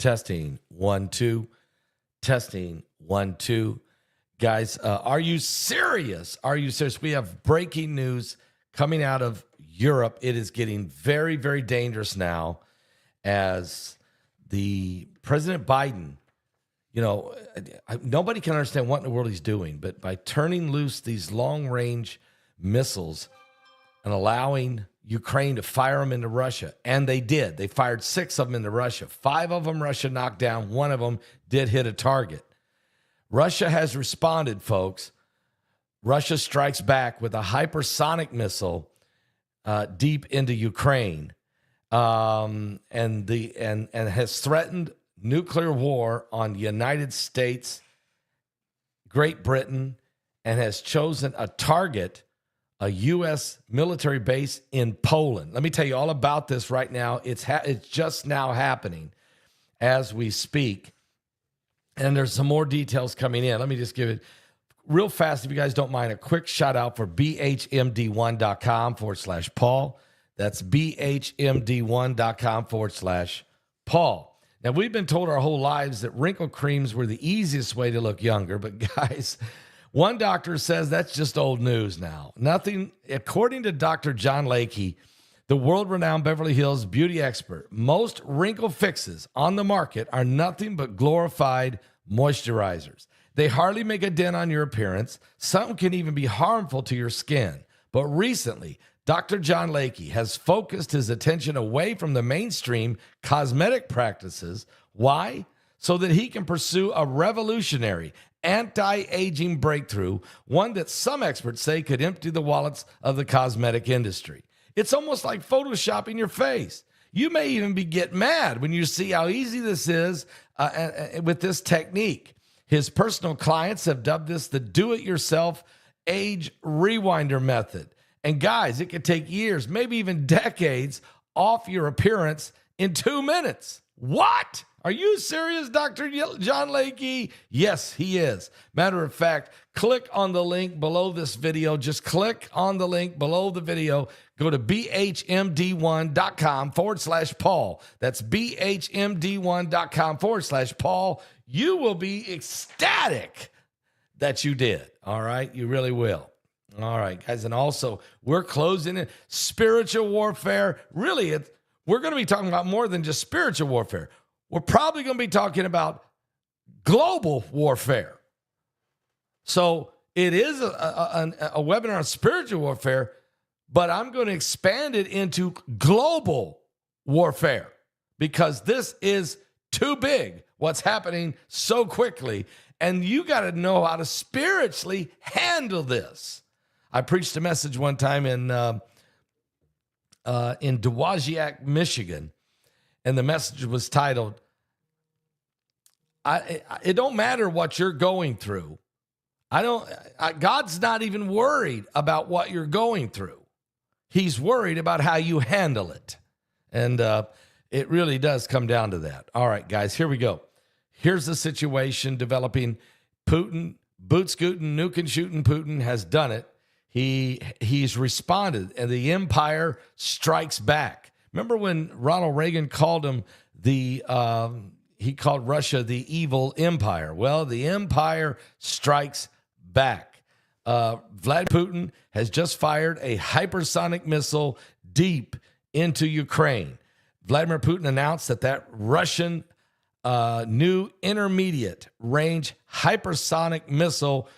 Testing 1 2. Testing 1 2. Guys, are you serious? Are you serious? We have breaking news coming out of Europe. It is getting very, very dangerous now as the President Biden, nobody can understand what in the world he's doing, but by turning loose these long-range missiles and allowing Ukraine to fire them into Russia, and they did. They fired 6 of them into Russia. 5 of them Russia knocked down. 1 of them did hit a target. Russia has responded, folks. Russia strikes back with a hypersonic missile deep into Ukraine, and has threatened nuclear war on the United States, Great Britain, and has chosen a target, a U.S. military base in Poland. Let me tell you all about this right now. It's just now happening as we speak. And there's some more details coming in. Let me just give it real fast, if you guys don't mind, a quick shout out for bhmd1.com/Paul. That's bhmd1.com/Paul. Now, we've been told our whole lives that wrinkle creams were the easiest way to look younger. But guys, one doctor says that's just old news now. Nothing, according to Dr. John Lakey, the world-renowned Beverly Hills beauty expert, most wrinkle fixes on the market are nothing but glorified moisturizers. They hardly make a dent on your appearance. Some can even be harmful to your skin. But recently, Dr. John Lakey has focused his attention away from the mainstream cosmetic practices. Why? So that he can pursue a revolutionary anti-aging breakthrough, one that some experts say could empty the wallets of the cosmetic industry. It's almost like photoshopping your face. You may even get mad when you see how easy this is with this technique. His personal clients have dubbed this the do-it-yourself age rewinder method. And guys, it could take years, maybe even decades, off your appearance in 2 minutes. What? Are you serious, Dr. John Lakey? Yes, he is. Matter of fact, click on the link below this video. Just click on the link below the video. Go to bhmd1.com/Paul. That's bhmd1.com/Paul. You will be ecstatic that you did. All right? You really will. All right, guys. And also, we're closing in spiritual warfare. Really, we're going to be talking about more than just spiritual warfare. We're probably going to be talking about global warfare. So it is a webinar on spiritual warfare, but I'm going to expand it into global warfare because this is too big, what's happening so quickly, and you got to know how to spiritually handle this. I preached a message one time in Dowagiac, Michigan, and the message was titled, it don't matter what you're going through. God's not even worried about what you're going through. He's worried about how you handle it. And it really does come down to that. All right, guys, here we go. Here's the situation developing. Putin, boot scooting, nuke and shooting Putin has done it. He's responded, and the empire strikes back. Remember when Ronald Reagan called him he called Russia the evil empire? Well, the empire strikes back. Vladimir Putin has just fired a hypersonic missile deep into Ukraine. Vladimir Putin announced that Russian new intermediate range hypersonic missile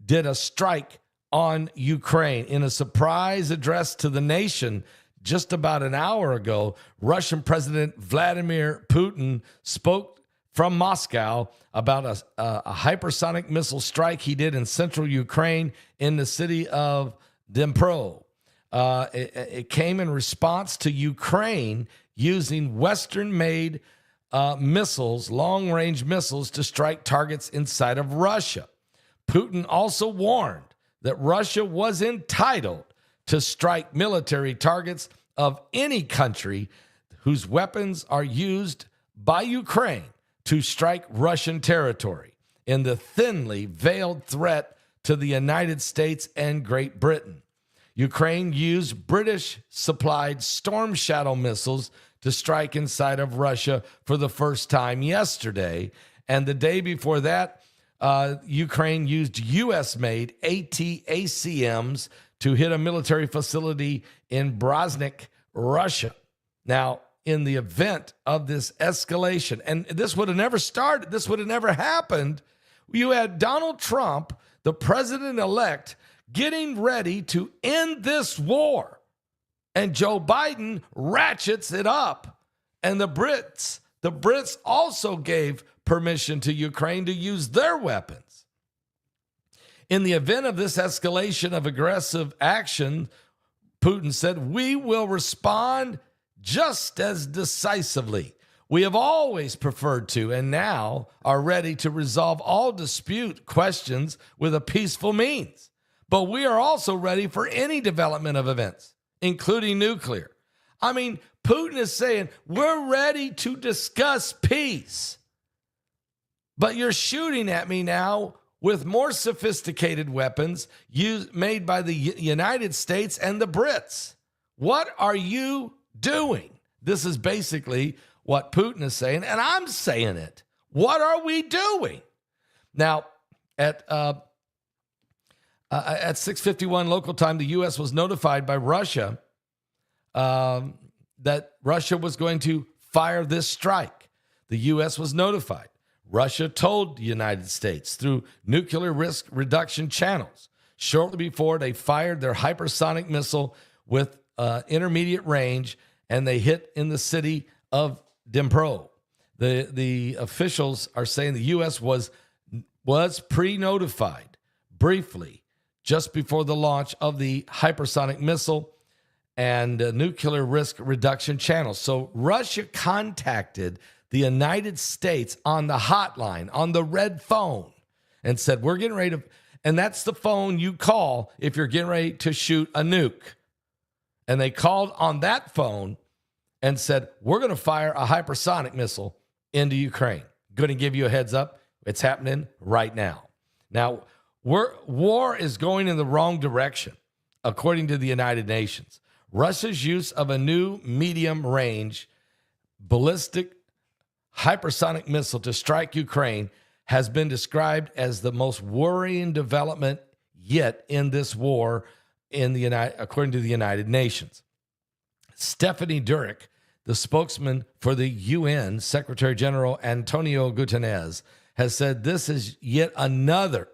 did a strike on Ukraine. In a surprise address to the nation just about an hour ago, Russian President Vladimir Putin spoke from Moscow about a hypersonic missile strike he did in central Ukraine in the city of Dnipro. It came in response to Ukraine using Western-made missiles, long-range missiles, to strike targets inside of Russia. Putin also warned that Russia was entitled to strike military targets of any country whose weapons are used by Ukraine to strike Russian territory in the thinly veiled threat to the United States and Great Britain. Ukraine used British-supplied Storm Shadow missiles to strike inside of Russia for the first time yesterday. And the day before that, Ukraine used U.S.-made ATACMs to hit a military facility in Broznik, Russia. Now, in the event of this escalation, and this would have never started, this would have never happened, you had Donald Trump, the president-elect, getting ready to end this war. And Joe Biden ratchets it up. And the Brits also gave permission to Ukraine to use their weapons. In the event of this escalation of aggressive action, Putin said, we will respond just as decisively. We have always preferred to and now are ready to resolve all dispute questions with a peaceful means. But we are also ready for any development of events, including nuclear. I mean, Putin is saying, we're ready to discuss peace. But you're shooting at me now with more sophisticated weapons made by the United States and the Brits. What are you doing? This is basically what Putin is saying, and I'm saying it. What are we doing? Now, at 6:51 local time, the U.S. was notified by Russia that Russia was going to fire this strike. The U.S. was notified. Russia told the United States through nuclear risk reduction channels shortly before they fired their hypersonic missile with intermediate range, and they hit in the city of Dnipro. The officials are saying the U.S. was pre-notified briefly just before the launch of the hypersonic missile and nuclear risk reduction channels. So Russia contacted the United States on the hotline, on the red phone, and said, we're getting ready to, and that's the phone you call if you're getting ready to shoot a nuke. And they called on that phone and said, we're going to fire a hypersonic missile into Ukraine. Going to give you a heads up. It's happening right now. Now, war is going in the wrong direction, according to the United Nations. Russia's use of a new medium-range ballistic hypersonic missile to strike Ukraine has been described as the most worrying development yet in this war, according to the United Nations. Stephanie Durik, the spokesman for the UN Secretary General Antonio Guterres, has said this is yet another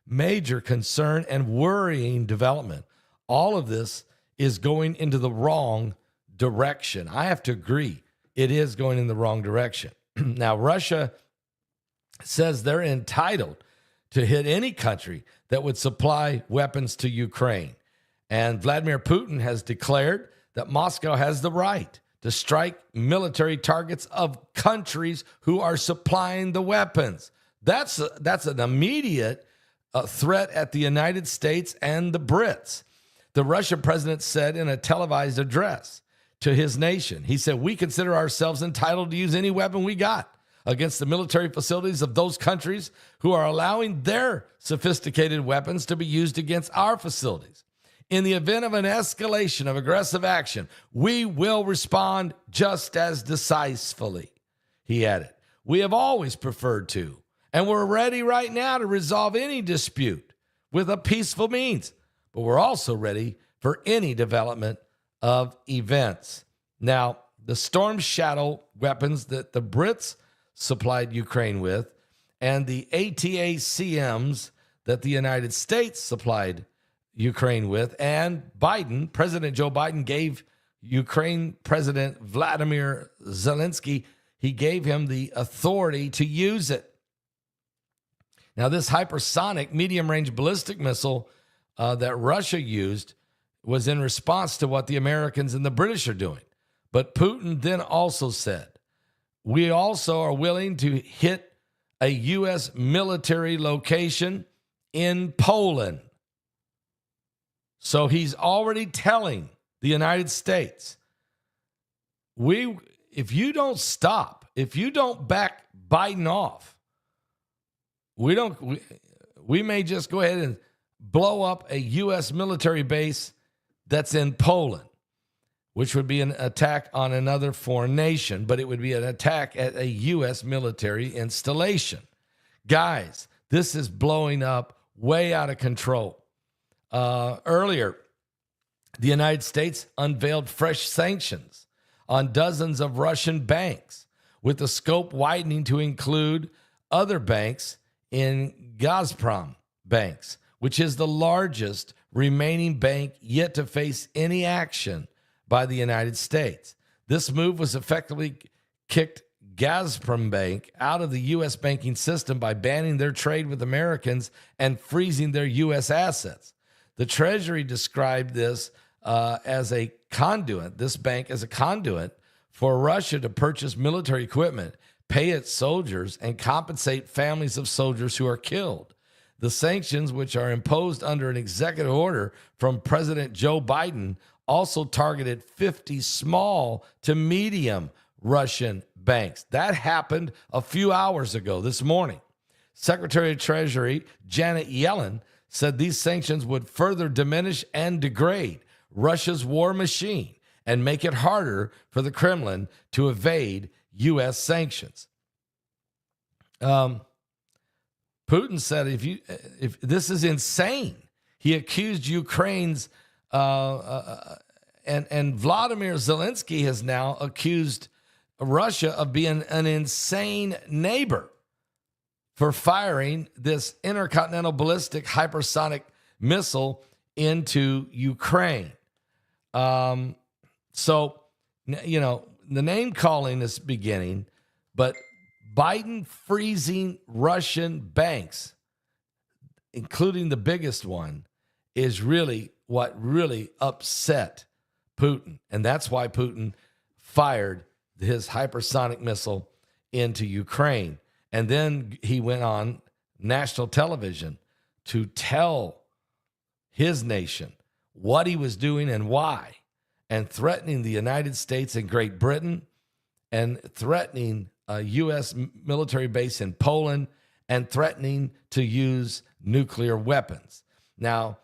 major concern and worrying development. All of this is going into the wrong direction. I have to agree, it is going in the wrong direction. Now, Russia says they're entitled to hit any country that would supply weapons to Ukraine. And Vladimir Putin has declared that Moscow has the right to strike military targets of countries who are supplying the weapons. That's an immediate threat at the United States and the Brits. The Russian president said in a televised address to his nation, he said, we consider ourselves entitled to use any weapon we got against the military facilities of those countries who are allowing their sophisticated weapons to be used against our facilities. In the event of an escalation of aggressive action, we will respond just as decisively, he added. We have always preferred to, and we're ready right now to resolve any dispute with a peaceful means, but we're also ready for any development of events. Now, the Storm Shadow weapons that the Brits supplied Ukraine with and the ATACMs that the United States supplied Ukraine with, and President Joe Biden gave Ukraine President Vladimir Zelensky, he gave him the authority to use it. Now, this hypersonic medium-range ballistic missile that Russia used was in response to what the Americans and the British are doing. But Putin then also said, we also are willing to hit a U.S. military location in Poland. So he's already telling the United States, if you don't stop, if you don't back Biden off, we may just go ahead and blow up a U.S. military base that's in Poland. which would be an attack on another foreign nation, but it would be an attack at a U.S. military installation. Guys, this is blowing up way out of control. Earlier, the United States unveiled fresh sanctions on dozens of Russian banks, with the scope widening to include other banks in Gazprom banks, which is the largest remaining bank yet to face any action by the United States. This move was effectively kicked Gazprom Bank out of the U.S. banking system by banning their trade with Americans and freezing their U.S. assets. The Treasury described this as a conduit, this bank as a conduit for Russia to purchase military equipment, pay its soldiers, and compensate families of soldiers who are killed. The sanctions, which are imposed under an executive order from President Joe Biden, also targeted 50 small to medium Russian banks. That happened a few hours ago this morning. Secretary of Treasury Janet Yellen said these sanctions would further diminish and degrade Russia's war machine and make it harder for the Kremlin to evade U.S. sanctions. Putin said, if this is insane. He accused Ukraine's and Vladimir Zelensky has now accused Russia of being an insane neighbor for firing this intercontinental ballistic hypersonic missile into Ukraine. So, you know, the name calling is beginning, but Biden freezing Russian banks, including the biggest one, is really what really upset Putin. And that's why Putin fired his hypersonic missile into Ukraine. And then he went on national television to tell his nation what he was doing and why, and threatening the United States and Great Britain, and threatening a U.S. military base in Poland, and threatening to use nuclear weapons. Now,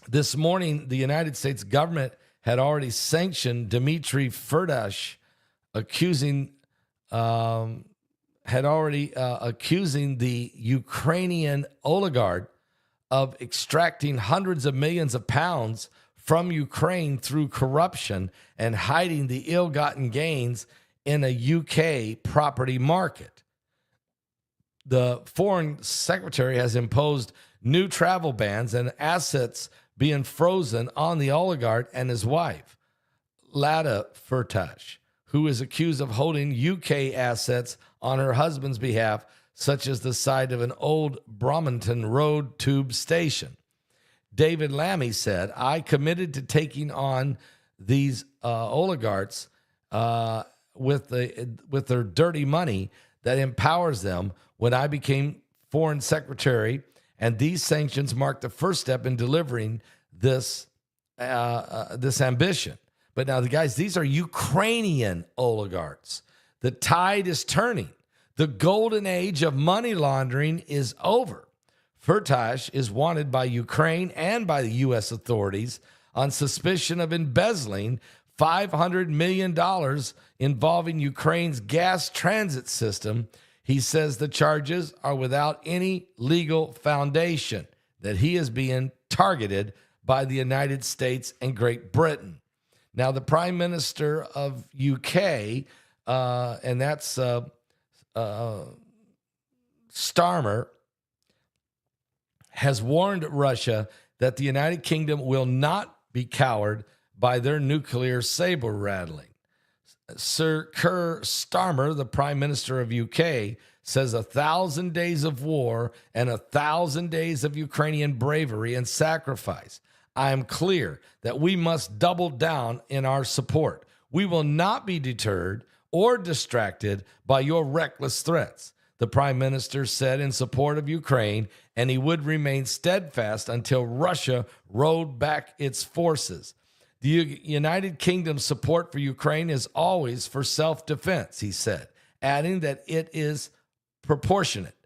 this morning, the United States government had already sanctioned Dmitry Firtash, accusing the Ukrainian oligarch of extracting hundreds of millions of pounds from Ukraine through corruption and hiding the ill-gotten gains in a UK property market. The foreign secretary has imposed new travel bans and assets being frozen on the oligarch and his wife, Lada Firtash, who is accused of holding UK assets on her husband's behalf, such as the site of an old Brompton Road tube station. David Lammy said, I committed to taking on these oligarchs with their dirty money that empowers them when I became foreign secretary, and these sanctions marked the first step in delivering this ambition. But now, these are Ukrainian oligarchs. The tide is turning. The golden age of money laundering is over. Firtash is wanted by Ukraine and by the U.S. authorities on suspicion of embezzling $500 million involving Ukraine's gas transit system. He says the charges are without any legal foundation, that he is being targeted by the United States and Great Britain. Now, the Prime Minister of UK, and that's Starmer, has warned Russia that the United Kingdom will not be cowered by their nuclear saber rattling. Sir Keir Starmer, the Prime Minister of UK, says 1,000 days of war and 1,000 days of Ukrainian bravery and sacrifice. I am clear that we must double down in our support. We will not be deterred or distracted by your reckless threats, the Prime Minister said in support of Ukraine, and he would remain steadfast until Russia rolled back its forces. The United Kingdom's support for Ukraine is always for self-defense, he said, adding that it is proportionate,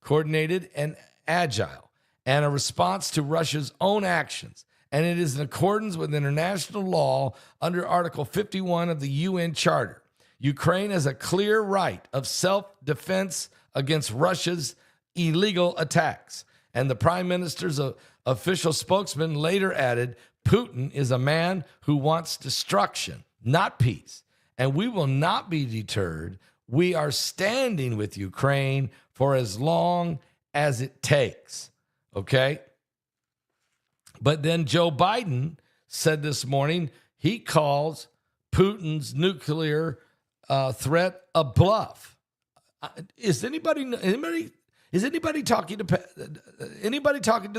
coordinated, and agile, and a response to Russia's own actions, and it is in accordance with international law under Article 51 of the UN Charter. Ukraine has a clear right of self-defense against Russia's illegal attacks. And the Prime Minister's official spokesman later added, Putin is a man who wants destruction, not peace. And we will not be deterred. We are standing with Ukraine for as long as it takes. Okay? But then Joe Biden said this morning he calls Putin's nuclear threat a bluff. Is anybody talking to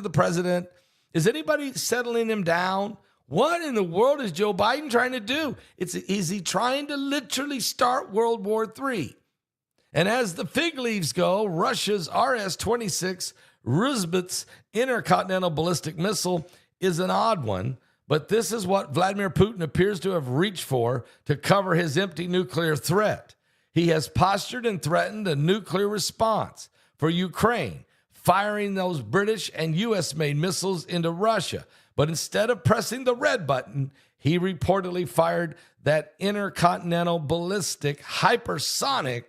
the president? Is anybody settling him down? What in the world is Joe Biden trying to do? Is he trying to literally start World War III? And as the fig leaves go, Russia's RS-26 Rusbits intercontinental ballistic missile is an odd one, but this is what Vladimir Putin appears to have reached for to cover his empty nuclear threat. He has postured and threatened a nuclear response for Ukraine, firing those British and U.S.-made missiles into Russia. But instead of pressing the red button, he reportedly fired that intercontinental ballistic hypersonic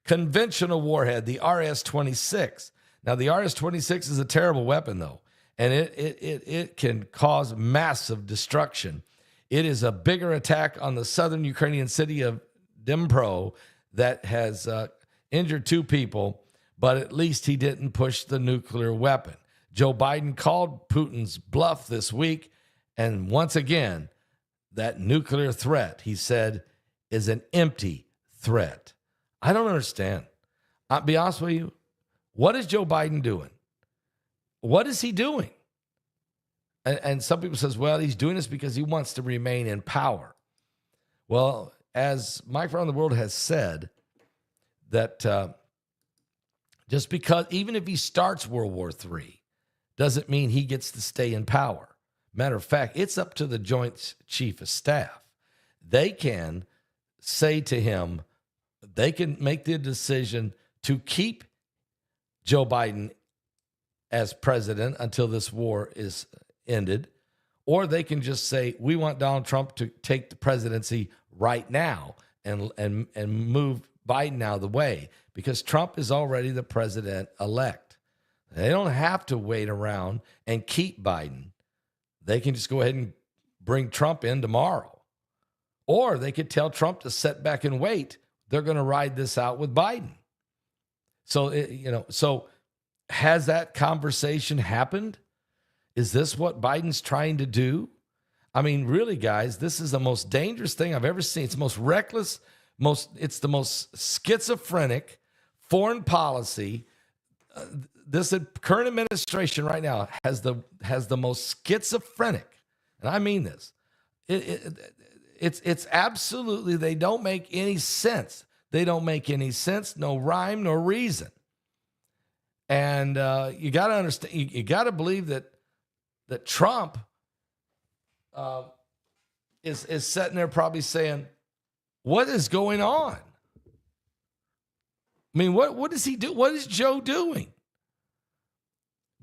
conventional warhead, the RS-26. Now, the RS-26 is a terrible weapon, though, and it can cause massive destruction. It is a bigger attack on the southern Ukrainian city of Dnipro that has injured 2 people, but at least he didn't push the nuclear weapon. Joe Biden called Putin's bluff this week, and once again, that nuclear threat, he said, is an empty threat. I don't understand. I'll be honest with you. What is Joe Biden doing? What is he doing? And some people says, well, he's doing this because he wants to remain in power. Well, as Mike Around the World has said, that just because, even if he starts World War III, doesn't mean he gets to stay in power. Matter of fact, it's up to the Joint Chief of Staff. They can say to him, they can make the decision to keep Joe Biden as president until this war is ended, or they can just say, we want Donald Trump to take the presidency right now and move Biden out of the way, because Trump is already the president-elect. They don't have to wait around and keep Biden. They can just go ahead and bring Trump in tomorrow. Or they could tell Trump to sit back and wait. They're going to ride this out with Biden. So has that conversation happened? Is this what Biden's trying to do? I mean, really, guys, this is the most dangerous thing I've ever seen. It's the most reckless, it's the most schizophrenic foreign policy. This current administration right now has the most schizophrenic, and I mean this. It's absolutely, they don't make any sense. They don't make any sense, no rhyme, no reason. And you got to understand, you got to believe that Trump is sitting there probably saying, what is going on? I mean, what does he do? What is Joe doing?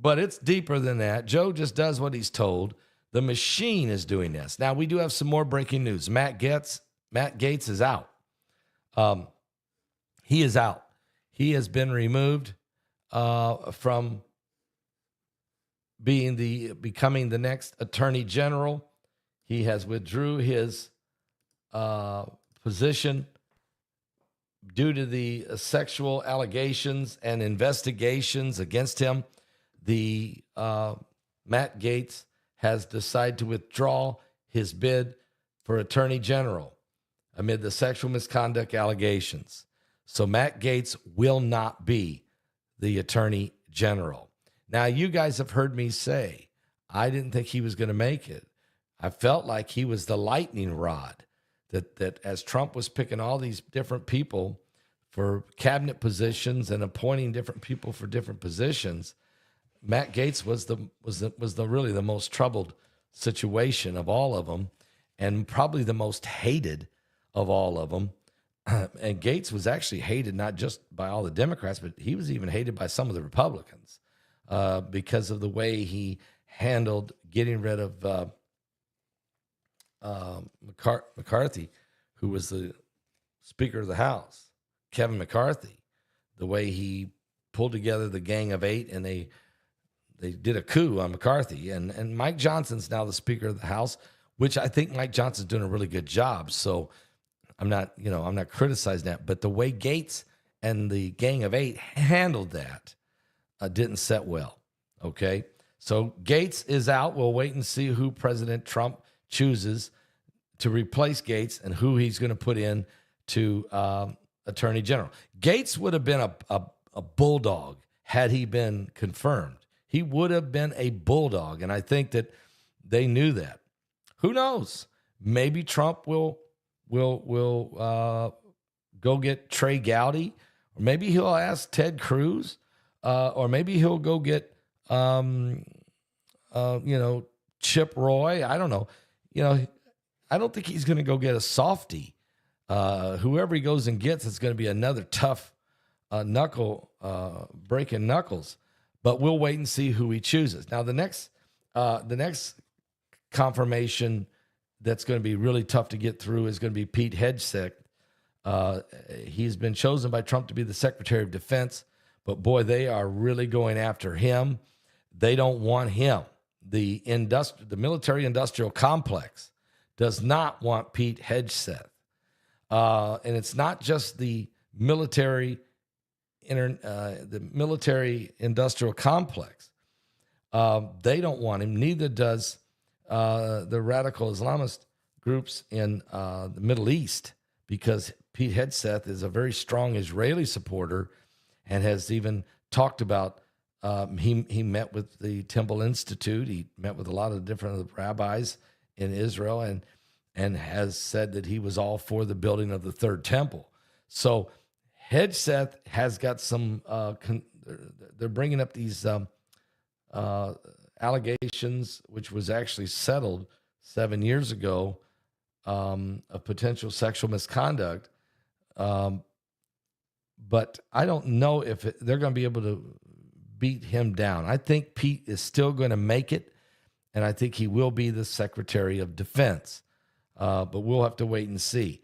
But it's deeper than that. Joe just does what he's told. The machine is doing this. Now, we do have some more breaking news. Matt Gaetz is out. He is out. He has been removed from becoming the next attorney general. He has withdrew his position due to the sexual allegations and investigations against him. The Matt Gaetz has decided to withdraw his bid for attorney general amid the sexual misconduct allegations. So Matt Gaetz will not be the attorney general. Now, you guys have heard me say, I didn't think he was going to make it. I felt like he was the lightning rod, that as Trump was picking all these different people for cabinet positions and appointing different people for different positions, Matt Gaetz was really the most troubled situation of all of them, and probably the most hated of all of them. And Gaetz was actually hated not just by all the Democrats, but he was even hated by some of the Republicans because of the way he handled getting rid of McCarthy, who was the Speaker of the House, Kevin McCarthy, the way he pulled together the Gang of Eight, and they did a coup on McCarthy. And Mike Johnson's now the Speaker of the House, which I think Mike Johnson's doing a really good job. So I'm not criticizing that. But the way Gates and the Gang of Eight handled that didn't set well. Okay? So Gates is out. We'll wait and see who President Trump chooses to replace Gates and who he's going to put in to Attorney General. Gates would have been a bulldog had he been confirmed. He would have been a bulldog, and I think that they knew that. Who knows? Maybe Trump will go get Trey Gowdy, or maybe he'll ask Ted Cruz, or maybe he'll go get Chip Roy. I don't know. I don't think he's going to go get a softie. Whoever he goes and gets, it's going to be another tough breaking knuckles. But we'll wait and see who he chooses. Now, the next confirmation that's going to be really tough to get through is going to be Pete Hegseth. He's been chosen by Trump to be the Secretary of Defense, but boy, they are really going after him. They don't want him. The military-industrial complex does not want Pete Hegseth. And it's not just the military-industrial complex. They don't want him. Neither does the radical Islamist groups in the Middle East, because Pete Hegseth is a very strong Israeli supporter and has even talked about he met with the Temple Institute. He met with a lot of different rabbis in Israel and has said that he was all for the building of the third temple. So Hegseth has got some, they're bringing up these allegations, which was actually settled 7 years ago, of potential sexual misconduct. But I don't know if they're going to be able to beat him down. I think Pete is still going to make it, and I think he will be the Secretary of Defense. But we'll have to wait and see.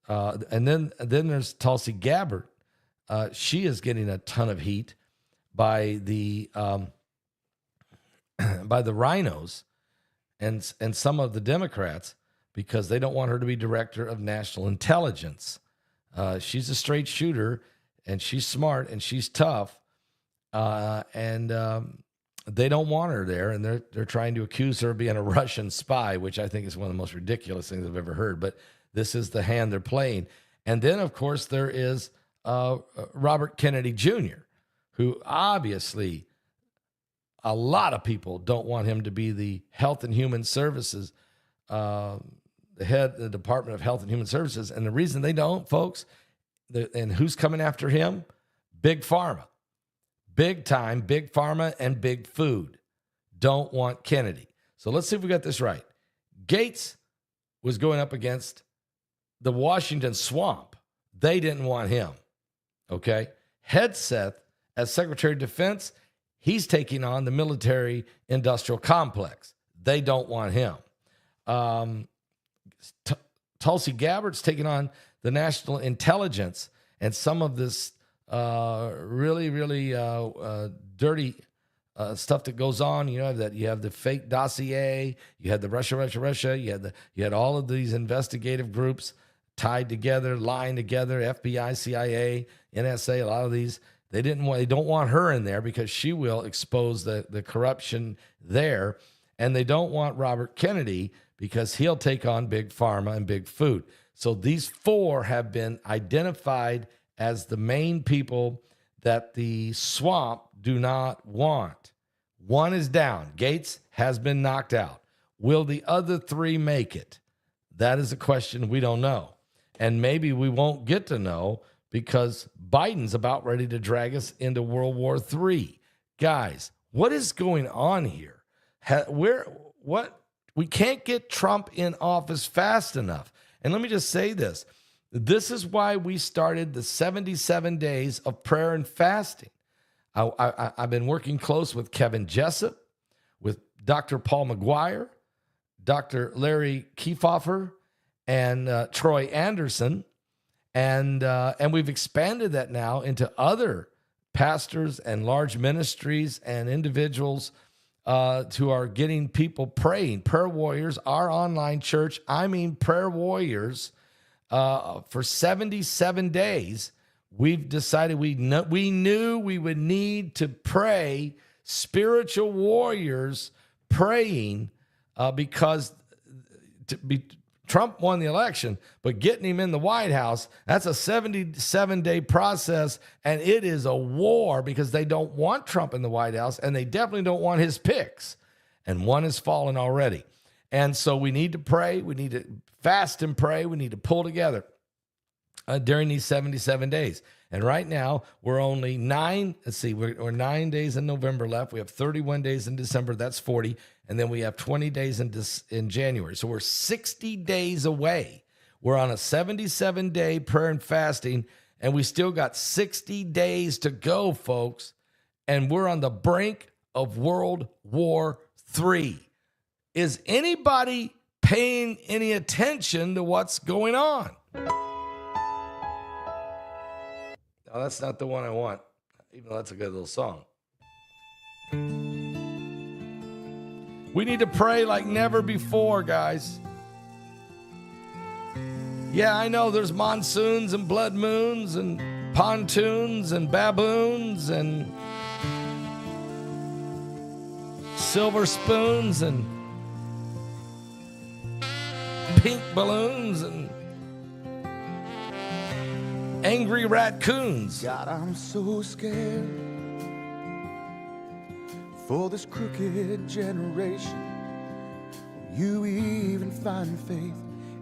And then there's Tulsi Gabbard. She is getting a ton of heat by the rhinos and some of the Democrats, because they don't want her to be Director of National Intelligence. She's a straight shooter, and she's smart, and she's tough, and they don't want her there, and they're trying to accuse her of being a Russian spy, which I think is one of the most ridiculous things I've ever heard. But this is the hand they're playing. And then, of course, there is Robert Kennedy Jr., who obviously a lot of people don't want him to be the Health and Human Services, the head of the Department of Health and Human Services. And the reason they don't, folks, and who's coming after him? Big Pharma. Big time, Big Pharma and Big Food don't want Kennedy. So let's see if we got this right. Gates was going up against the Washington swamp. They didn't want him. Okay? Hegseth, as Secretary of Defense, he's taking on the military-industrial complex. They don't want him. Tulsi Gabbard's taking on the national intelligence and some of this really dirty stuff that goes on. You have the fake dossier, you had the Russia, you had all of these investigative groups tied together, lying together, FBI, CIA, NSA, a lot of these. They don't want her in there because she will expose the corruption there. And they don't want Robert Kennedy because he'll take on Big Pharma and Big Food. So these four have been identified as the main people that the swamp do not want. One is down. Gates has been knocked out. Will the other three make it? That is a question we don't know. And maybe we won't get to know because Biden's about ready to drag us into World War III. Guys, what is going on here? We can't get Trump in office fast enough. And let me just say this. This is why we started the 77 days of prayer and fasting. I've been working close with Kevin Jessup, with Dr. Paul McGuire, Dr. Larry Kiefhofer, and Troy Anderson. And we've expanded that now into other pastors and large ministries and individuals who are getting people praying. Prayer Warriors, our online church, Prayer Warriors, for 77 days, we've decided we knew we would need to pray, spiritual warriors praying, because Trump won the election, but getting him in the White House, that's a 77-day process, and it is a war because they don't want Trump in the White House, and they definitely don't want his picks, and one has fallen already. And so we need to pray. We need to fast and pray. We need to pull together during these 77 days. And right now, we're only we're 9 days in November left. We have 31 days in December. That's 40. And then we have 20 days in January. So we're 60 days away. We're on a 77-day prayer and fasting, and we still got 60 days to go, folks. And we're on the brink of World War III. Is anybody paying any attention to what's going on? No, that's not the one I want, even though that's a good little song. We need to pray like never before, guys. Yeah, I know there's monsoons and blood moons and pontoons and baboons and silver spoons and pink balloons and angry raccoons. God, I'm so scared for this crooked generation. You even find faith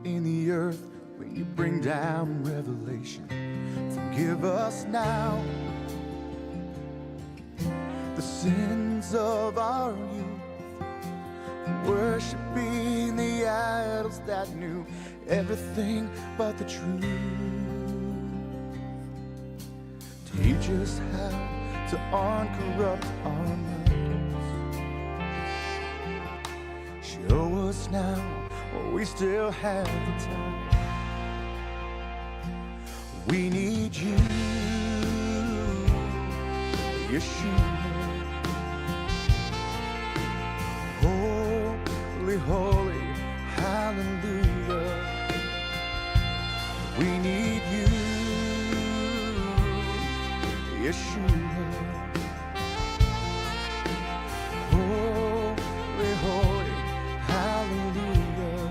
in the earth when you bring down revelation. Forgive us now the sins of our youth, worshiping the idols that knew everything but the truth. Teach us how to uncorrupt our minds. Show us now while we still have the time. We need you, Yeshua. Holy, holy, hallelujah. We need you, Yeshua. Holy, holy, hallelujah.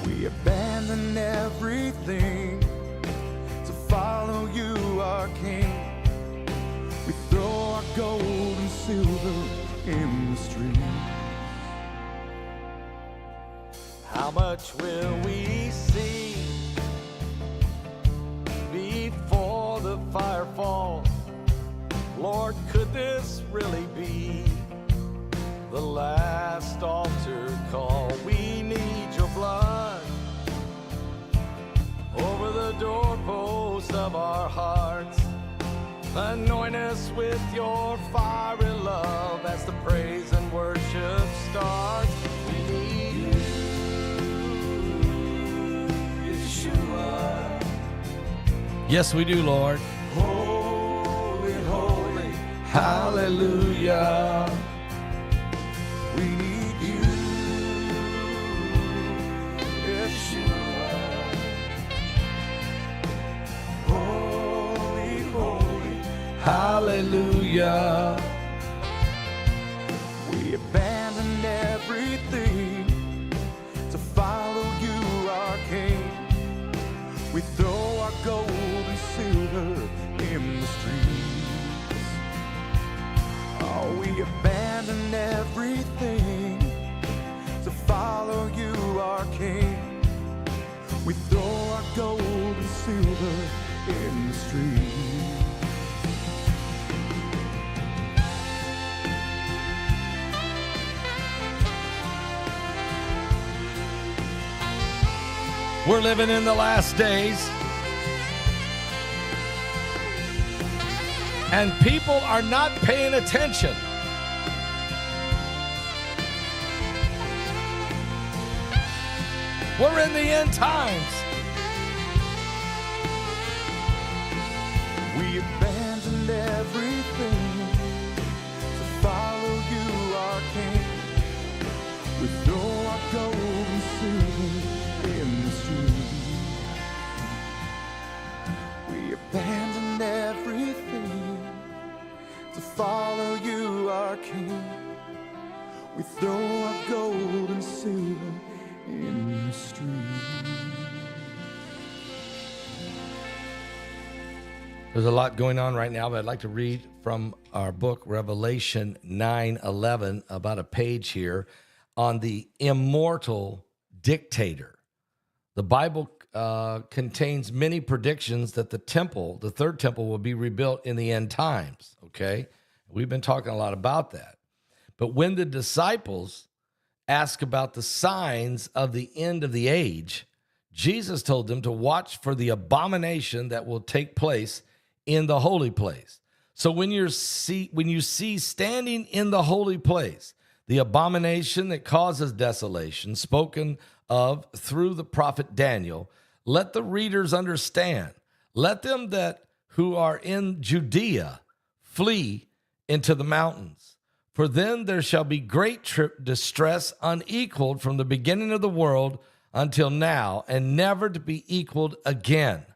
We abandon everything to follow you, our King. We throw our gold and silver in the street. How much will we see before the fire falls? Lord, could this really be the last altar call? We need your blood over the doorpost of our hearts. Anoint us with your fiery love as the praise and worship starts. We need you, Yeshua. Yes, we do, Lord. Holy, holy, Hallelujah. we need you, Yeshua. Holy, holy, Hallelujah. We abandon everything to follow you, our King. We throw our gold and silver in the streets. Oh, we abandon everything to follow you, our King. We throw our gold and silver in the streets. We're living in the last days. And people are not paying attention. We're in the end times. We abandoned everything to follow you, our King. We throw our gold and silver in the street. We abandoned everything to follow you, our King. We throw our gold and silver in the street. There's a lot going on right now, but I'd like to read from our book, Revelation 9:11, about a page here on the immortal dictator. The Bible contains many predictions that the temple, the third temple, will be rebuilt in the end times, okay? We've been talking a lot about that. But when the disciples ask about the signs of the end of the age, Jesus told them to watch for the abomination that will take place in the holy place. So when you see standing in the holy place, the abomination that causes desolation, spoken of through the prophet Daniel, let the readers understand. Let them that who are in Judea flee into the mountains. For then there shall be great distress unequaled from the beginning of the world until now, and never to be equaled again.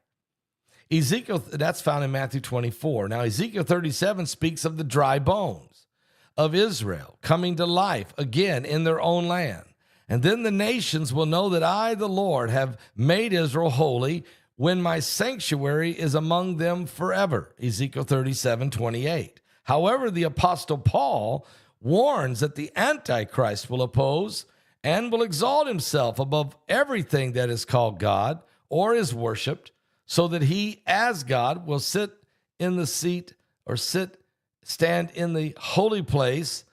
Ezekiel, that's found in Matthew 24. Now, Ezekiel 37 speaks of the dry bones of Israel coming to life again in their own land. And then the nations will know that I, the Lord, have made Israel holy when my sanctuary is among them forever. Ezekiel 37:28. However, the Apostle Paul warns that the Antichrist will oppose and will exalt himself above everything that is called God or is worshiped, so that he, as God, will sit in the seat or stand in the holy place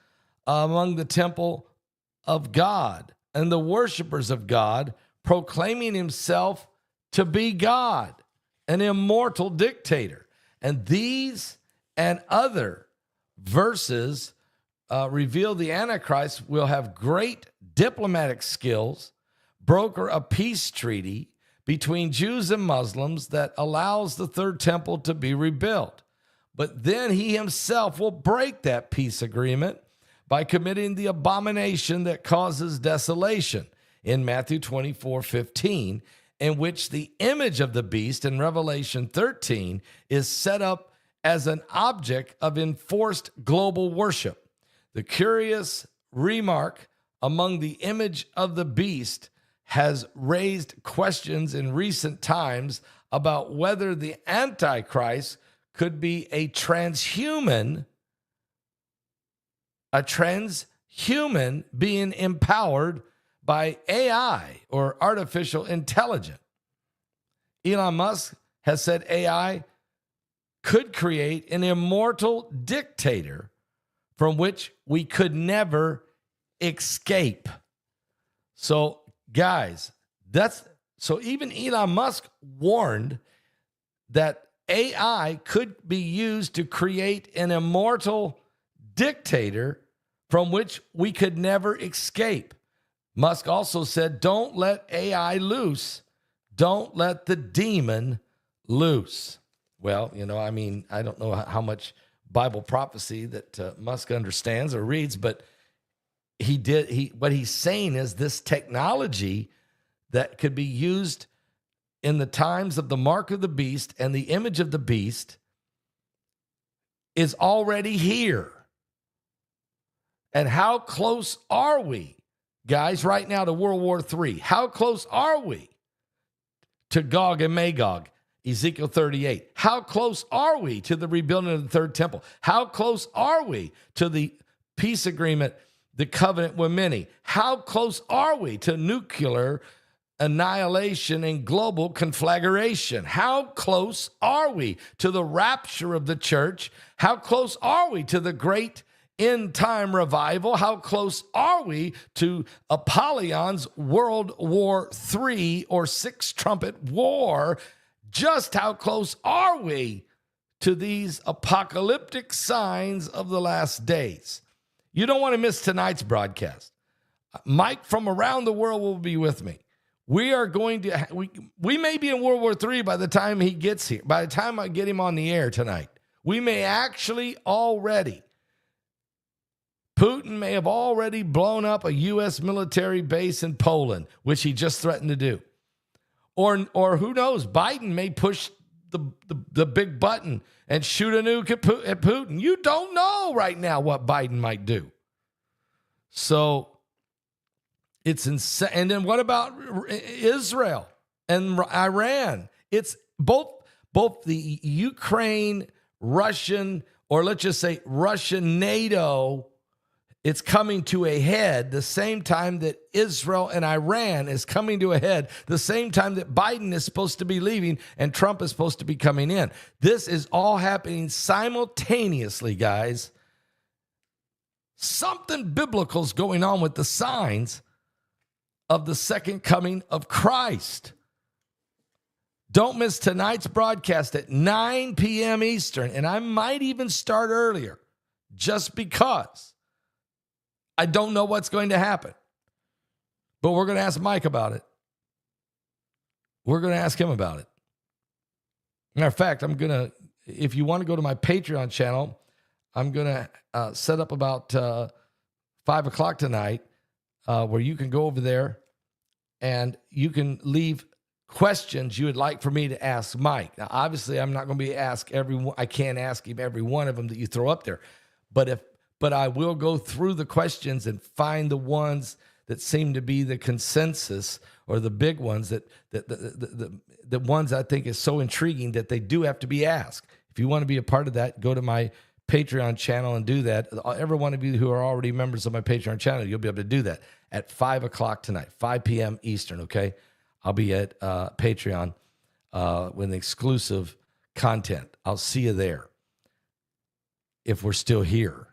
among the temple of God and the worshipers of God, proclaiming himself to be God, an immortal dictator. And these and other verses reveal the Antichrist will have great diplomatic skills, broker a peace treaty between Jews and Muslims that allows the third temple to be rebuilt. But then he himself will break that peace agreement by committing the abomination that causes desolation in Matthew 24:15, in which the image of the beast in Revelation 13 is set up as an object of enforced global worship. The curious remark among the image of the beast has raised questions in recent times about whether the Antichrist could be a transhuman being empowered by AI or artificial intelligence. Elon Musk has said AI could create an immortal dictator from which we could never escape. So, guys, so even Elon Musk warned that AI could be used to create an immortal dictator from which we could never escape. Musk also said, don't let AI loose. Don't let the demon loose. Well, I don't know how much Bible prophecy that Musk understands or reads, but what he's saying is this technology that could be used in the times of the mark of the beast and the image of the beast is already here. And how close are we, guys, right now to World War III? How close are we to Gog and Magog? Ezekiel 38. How close are we to the rebuilding of the third temple? How close are we to the peace agreement, the covenant with many? How close are we to nuclear annihilation and global conflagration? How close are we to the rapture of the church? How close are we to the great end time revival? How close are we to Apollyon's World War III or Sixth Trumpet War? Just how close are we to these apocalyptic signs of the last days? You don't want to miss tonight's broadcast. Mike from around the world will be with me. We are going to, we may be in World War III by the time he gets here. By the time I get him on the air tonight, we may actually already, Putin may have already blown up a U.S. military base in Poland, which he just threatened to do. Or who knows, Biden may push the big button and shoot a nuke at Putin. You don't know right now what Biden might do. So it's insane. And then what about Israel and Iran? It's both the Ukraine, Russian, or let's just say Russian NATO. It's coming to a head the same time that Israel and Iran is coming to a head, the same time that Biden is supposed to be leaving and Trump is supposed to be coming in. This is all happening simultaneously, guys. Something biblical is going on with the signs of the second coming of Christ. Don't miss tonight's broadcast at 9 p.m. Eastern, and I might even start earlier just because I don't know what's going to happen. But we're going to ask Mike about it. We're going to ask him about it. Matter of fact, if you want to go to my Patreon channel, I'm going to set up about 5 o'clock tonight where you can go over there and you can leave questions you would like for me to ask Mike. Now, obviously, I'm not going to be asked everyone. I can't ask him every one of them that you throw up there. But I will go through the questions and find the ones that seem to be the consensus or the big ones that the ones I think is so intriguing that they do have to be asked. If you want to be a part of that, go to my Patreon channel and do that. Every one of you who are already members of my Patreon channel, you'll be able to do that at 5 o'clock tonight, 5 p.m. Eastern, okay? I'll be at Patreon with exclusive content. I'll see you there if we're still here.